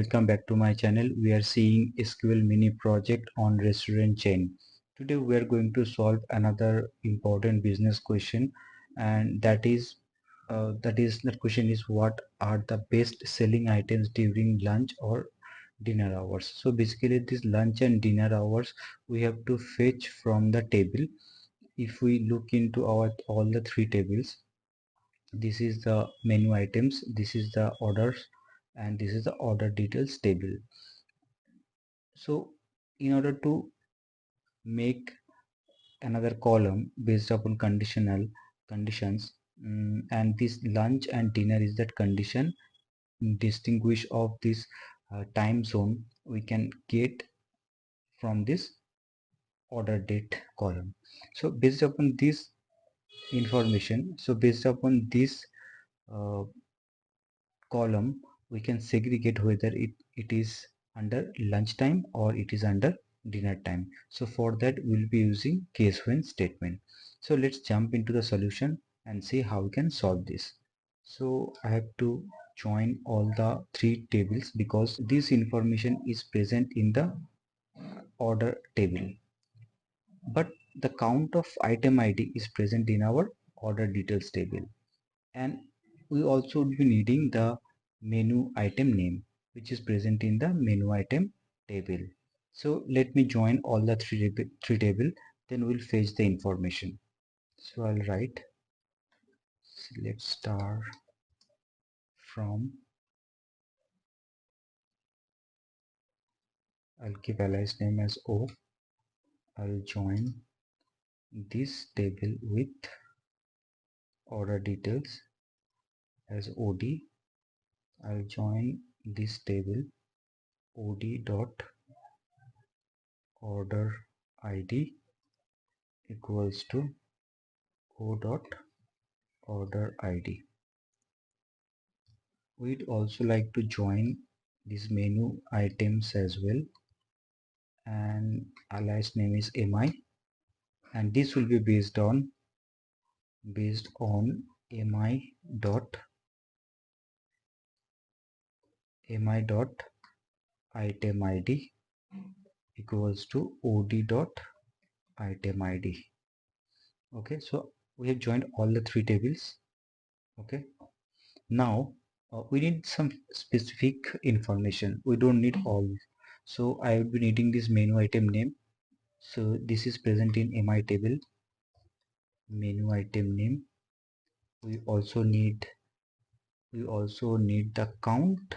welcome back to my channel. We are seeing SQL mini project on restaurant chain. Today we are going to solve another important business question, and that question is, what are the best selling items during lunch or dinner hours? So basically this lunch and dinner hours we have to fetch from the table. If we look into our all the three tables, this is the menu items, this is the orders, and this is the order details table. So in order to make another column based upon conditional conditions, and this lunch and dinner is that condition distinguish of this time zone, we can get from this order date column. So based upon this information, so based upon this uh, column, we can segregate whether it is under lunchtime or it is under dinner time. So for that we'll be using case when statement. So let's jump into the solution and see how we can solve this. So I have to join all the three tables because this information is present in the order table, but the count of item ID is present in our order details table. And we also would be needing the menu item name, which is present in the menu item table. So let me join all the three table, then we'll fetch the information. So I'll write select star from, I'll give alias name as O. I'll join this table with order details as OD. I'll join this table OD dot order ID equals to O dot order ID. We'd also like to join these menu items as well, and alias name is mi, and this will be based on mi dot item ID equals to od dot item ID. Okay, so we have joined all the three tables. Okay, now we need some specific information. We don't need all, so I would be needing this menu item name. So this is present in mi table, menu item name. We also need the count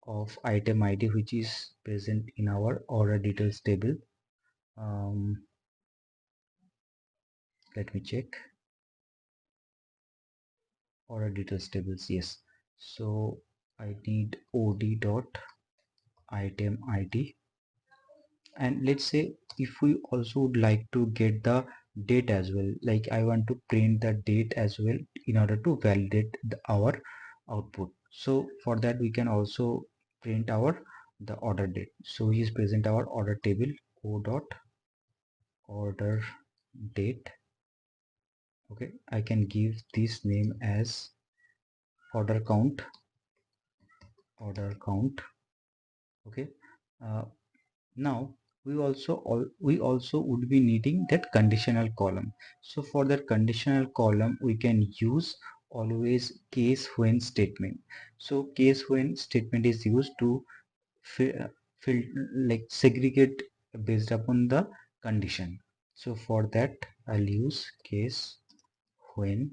of item ID, which is present in our order details table. Let me check order details tables. Yes, so I need od dot item ID, and let's say if we also would like to get the date as well, like I want to print the date as well in order to validate our output. So for that we can also print our the order date. So is present our order table o dot order date. Okay, I can give this name as order count. Okay, uh, now we also would be needing that conditional column. So for that conditional column we can use always case when statement. So case when statement is used to fill, like segregate based upon the condition. So for that I'll use case when,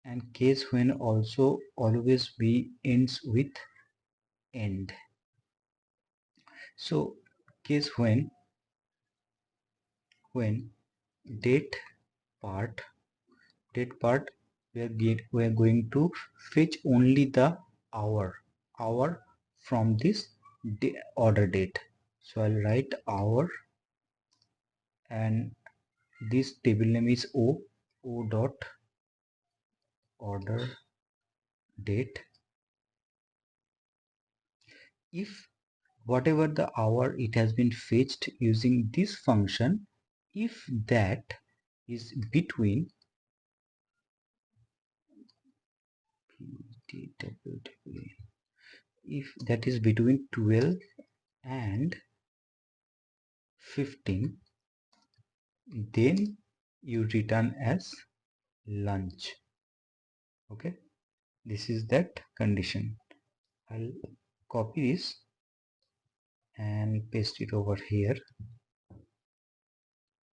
and case when also always be ends with end. So case when date part we are going to fetch only the hour from this order date. So I'll write hour, and this table name is o dot order date. If whatever the hour it has been fetched using this function, if that is between TWW. If that is between 12 and 15, then you return as lunch. Okay, this is that condition. I'll copy this and paste it over here.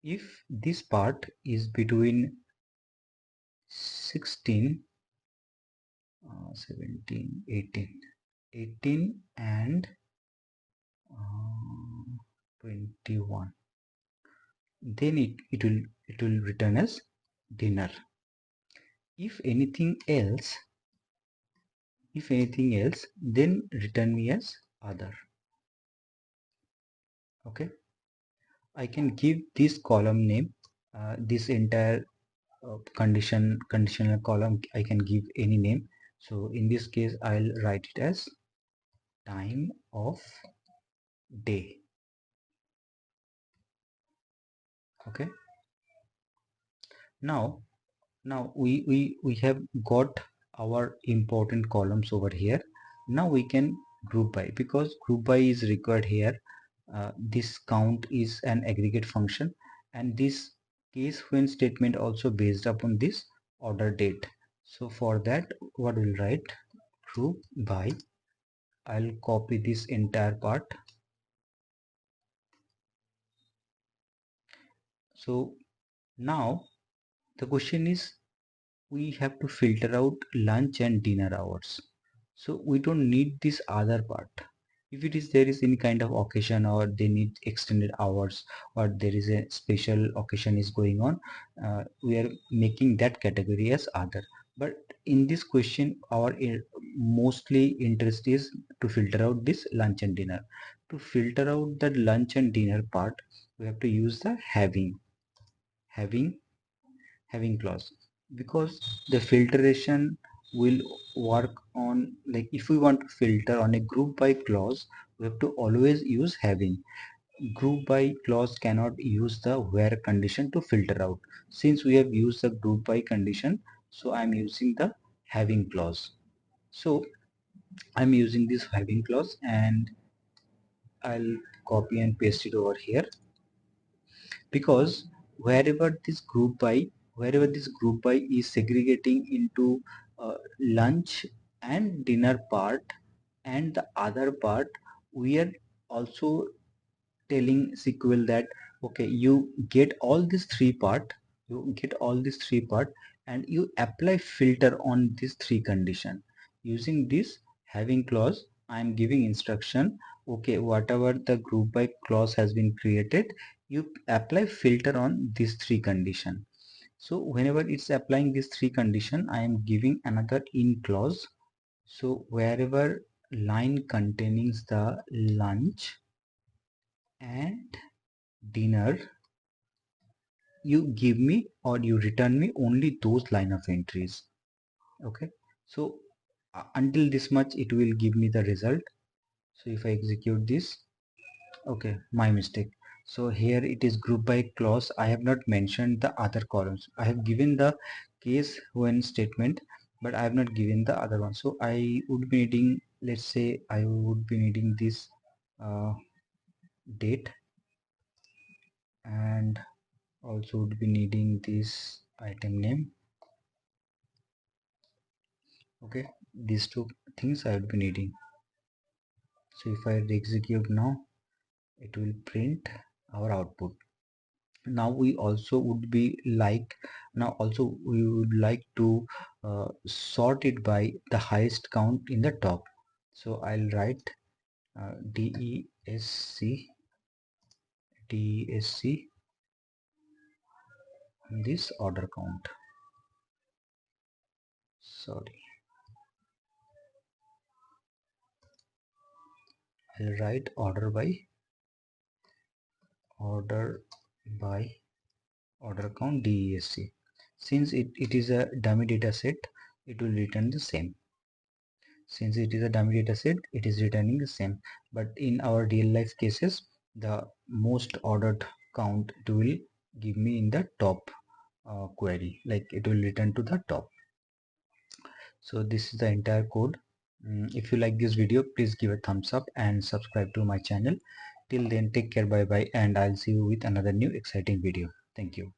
If this part is between 16, 17, 18 and 21, then it will return as dinner. If anything else, then return me as other. Okay, I can give this column name, this entire conditional column I can give any name. So in this case I'll write it as time of day. Okay, now we have got our important columns over here. Now we can group by, because group by is required here. This count is an aggregate function, and this case when statement also based upon this order date. So for that, what we'll write, group by. I'll copy this entire part. So now the question is, we have to filter out lunch and dinner hours. So we don't need this other part. If it is there is any kind of occasion, or they need extended hours, or there is a special occasion is going on, we are making that category as other. But in this question, our mostly interest is to filter out this lunch and dinner. To filter out the lunch and dinner part, we have to use the having having clause, because the filtration will work on, like, if we want to filter on a group by clause, we have to always use having. Group by clause cannot use the where condition to filter out. Since we have used the group by condition, so I'm using the having clause. So I'm using this having clause, and I'll copy and paste it over here, because wherever this group by is segregating into lunch and dinner part, and the other part, we are also telling SQL that, okay, you get all these three part, and you apply filter on these three condition. Using this having clause, I am giving instruction, okay, whatever the group by clause has been created, you apply filter on these three condition. So whenever it's applying these three condition, I am giving another in clause. So wherever line containing the lunch and dinner, you give me or you return me only those line of entries. Okay, so until this much it will give me the result. So if I execute this, okay, my mistake. So here it is group by clause. I have not mentioned the other columns. I have given the case when statement, but I have not given the other one. So I would be needing, let's say I would be needing this date, and also would be needing this item name. Okay, these two things I would be needing. So if I execute now, it will print our output. Now we also would be like, now also we would like to sort it by the highest count in the top. So I'll write DESC this order count. Sorry, I'll write order by order count DESC. Since it is a dummy data set, it will return the same. Since it is a dummy data set, it is returning the same. But in our real life cases, the most ordered count it will give me in the top query, like it will return to the top. So this is the entire code. If you like this video, please give a thumbs up and subscribe to my channel. Till then, take care, bye bye, and I'll see you with another new exciting video. Thank you.